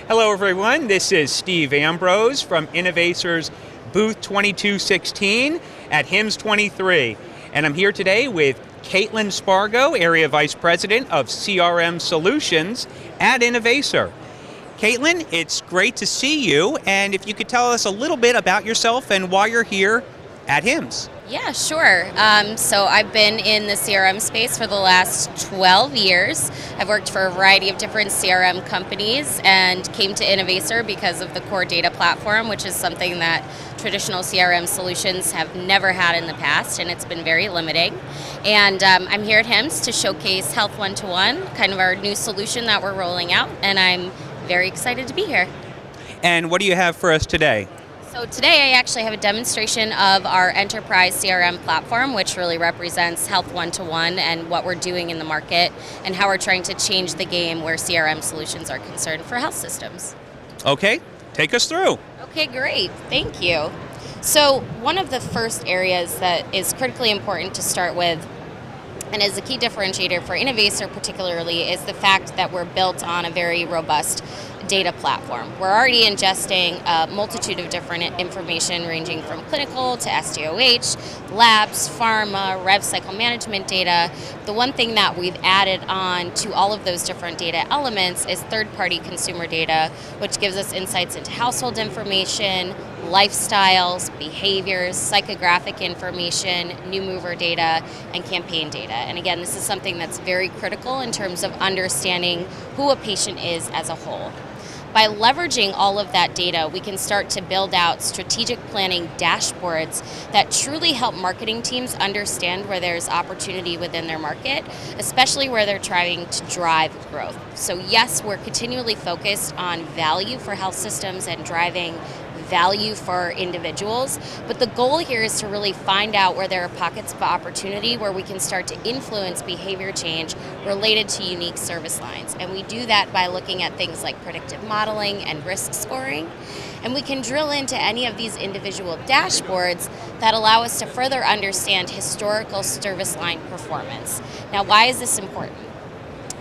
Hello everyone, this is Steve Ambrose from Innovaccer's booth 2216 at HIMSS23. And I'm here today with Caitlin Spargo, Area Vice President of CRM Solutions at Innovaccer. Caitlin, it's great to see you, and if you could tell us a little bit about yourself and why you're here at HIMSS. Yeah, sure. So I've been in the CRM space for the last 12 years. I've worked for a variety of different CRM companies and came to Innovaccer because of the core data platform, which is something that traditional CRM solutions have never had in the past, and it's been very limiting. And I'm here at HIMSS to showcase Health One-to-One, kind of our new solution that we're rolling out, and I'm very excited to be here. And what do you have for us today? So today I actually have a demonstration of our Enterprise CRM platform, which really represents Health One-to-One and what we're doing in the market and how we're trying to change the game where CRM solutions are concerned for health systems. Okay, take us through. Okay, great. Thank you. So one of the first areas that is critically important to start with and is a key differentiator for Innovaccer particularly is the fact that we're built on a very robust data platform. We're already ingesting a multitude of different information ranging from clinical to SDOH, labs, pharma, rev cycle management data. The one thing that we've added on to all of those different data elements is third-party consumer data, which gives us insights into household information, lifestyles, behaviors, psychographic information, new mover data, and campaign data. And again, this is something that's very critical in terms of understanding who a patient is as a whole. By leveraging all of that data, we can start to build out strategic planning dashboards that truly help marketing teams understand where there's opportunity within their market, especially where they're trying to drive growth. So yes, we're continually focused on value for health systems and driving value for individuals, but the goal here is to really find out where there are pockets of opportunity where we can start to influence behavior change related to unique service lines. And we do that by looking at things like predictive modeling and risk scoring. And we can drill into any of these individual dashboards that allow us to further understand historical service line performance. Now, why is this important?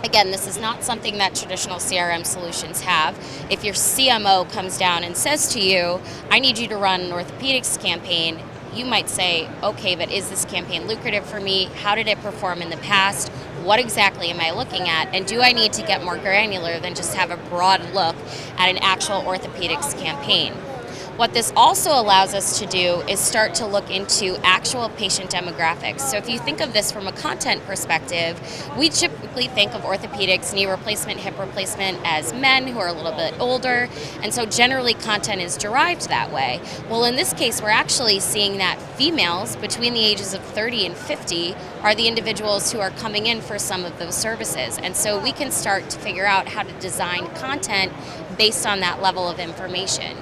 Again, this is not something that traditional CRM solutions have. If your CMO comes down and says to you, I need you to run an orthopedics campaign, you might say, okay, but is this campaign lucrative for me? How did it perform in the past? What exactly am I looking at? And do I need to get more granular than just have a broad look at an actual orthopedics campaign? What this also allows us to do is start to look into actual patient demographics. So if you think of this from a content perspective, we typically think of orthopedics, knee replacement, hip replacement as men who are a little bit older, and so generally content is derived that way. Well, in this case, we're actually seeing that females between the ages of 30 and 50 are the individuals who are coming in for some of those services. And so we can start to figure out how to design content based on that level of information.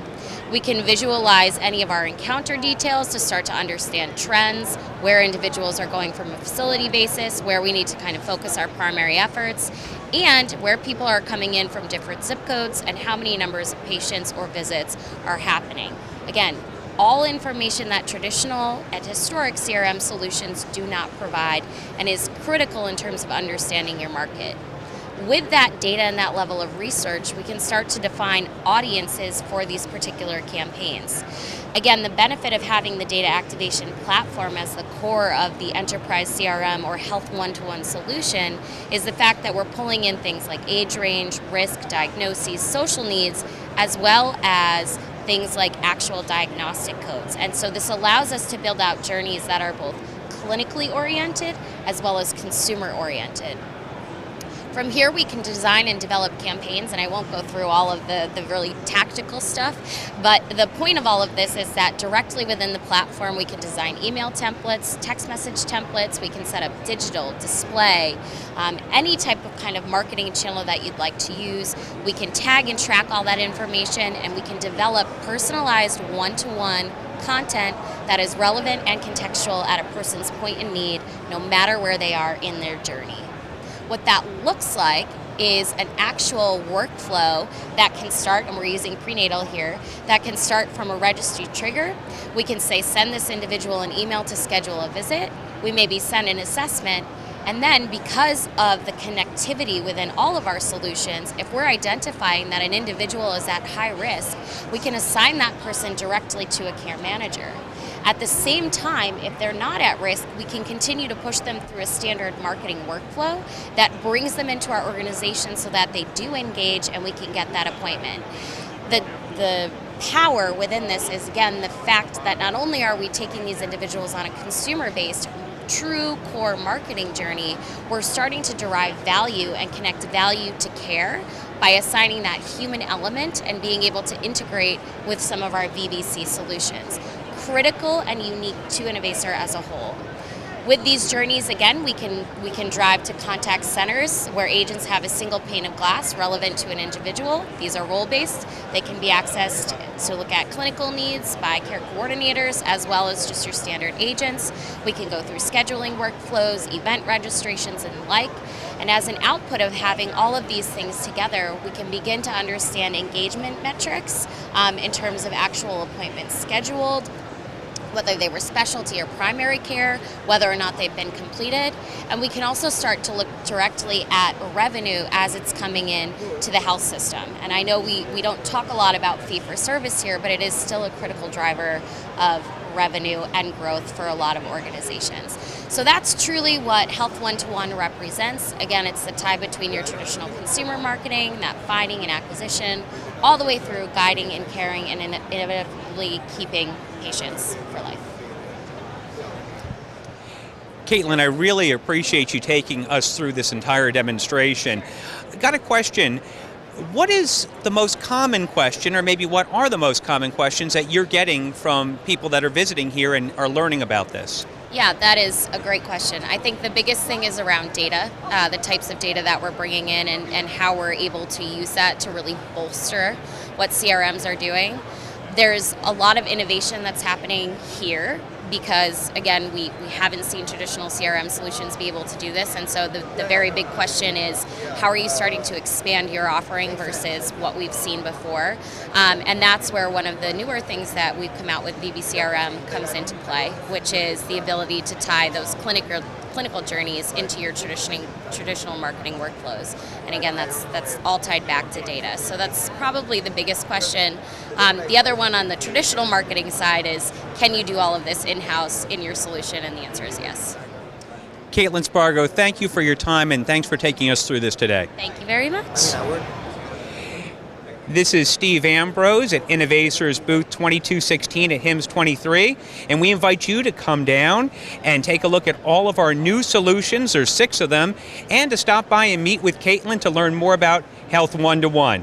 We can visualize any of our encounter details to start to understand trends, where individuals are going from a facility basis, where we need to kind of focus our primary efforts, and where people are coming in from different zip codes and how many numbers of patients or visits are happening. Again, all information that traditional and historic CRM solutions do not provide and is critical in terms of understanding your market. With that data and that level of research, we can start to define audiences for these particular campaigns. Again, the benefit of having the data activation platform as the core of the Enterprise CRM or Health One-to-One solution is the fact that we're pulling in things like age range, risk, diagnoses, social needs, as well as things like actual diagnostic codes. And so this allows us to build out journeys that are both clinically oriented as well as consumer oriented. From here, we can design and develop campaigns, and I won't go through all of the really tactical stuff, but the point of all of this is that directly within the platform, we can design email templates, text message templates, we can set up digital, display, any type of kind of marketing channel that you'd like to use. We can tag and track all that information, and we can develop personalized one-to-one content that is relevant and contextual at a person's point in need, no matter where they are in their journey. What that looks like is an actual workflow that can start, and we're using prenatal here, that can start from a registry trigger. We can say, send this individual an email to schedule a visit. We maybe send an assessment, And then because of the connectivity within all of our solutions, if we're identifying that an individual is at high risk, we can assign that person directly to a care manager. At the same time, if they're not at risk, we can continue to push them through a standard marketing workflow that brings them into our organization so that they do engage and we can get that appointment. The power within this is, again, the fact that not only are we taking these individuals on a consumer-based, true core marketing journey, we're starting to derive value and connect value to care by assigning that human element and being able to integrate with some of our VBC solutions. Critical and unique to Innovaccer as a whole. With these journeys, again, we can drive to contact centers where agents have a single pane of glass relevant to an individual. These are role-based. They can be accessed to look at clinical needs by care coordinators as well as just your standard agents. We can go through scheduling workflows, event registrations, and the like. And as an output of having all of these things together, we can begin to understand engagement metrics in terms of actual appointments scheduled, whether they were specialty or primary care, whether or not they've been completed. And we can also start to look directly at revenue as it's coming in to the health system. And I know we don't talk a lot about fee-for-service here, but it is still a critical driver of revenue and growth for a lot of organizations. So that's truly what Health One-to-One represents. Again, it's the tie between your traditional consumer marketing, that finding and acquisition, all the way through guiding and caring and innovatively keeping patients for life. Caitlin, I really appreciate you taking us through this entire demonstration. I got a question. What is the most common question, or maybe what are the most common questions that you're getting from people that are visiting here and are learning about this? Yeah, that is a great question. I think the biggest thing is around data, the types of data that we're bringing in and how we're able to use that to really bolster what CRMs are doing. There's a lot of innovation that's happening here because, again, we haven't seen traditional CRM solutions be able to do this. And so the very big question is, how are you starting to expand your offering versus what we've seen before? And that's where one of the newer things that we've come out with, VBCRM, comes into play, which is the ability to tie those clinical journeys into your traditional marketing workflows. And again, that's all tied back to data. So that's probably the biggest question. The other one on the traditional marketing side is, can you do all of this in-house in your solution? And the answer is yes. Caitlin Spargo, thank you for your time and thanks for taking us through this today. Thank you very much. This is Steve Ambrose at Innovaccer's booth 2216 at HIMSS23, and we invite you to come down and take a look at all of our new solutions, there's 6 of them, and to stop by and meet with Caitlin to learn more about Health One-to-One.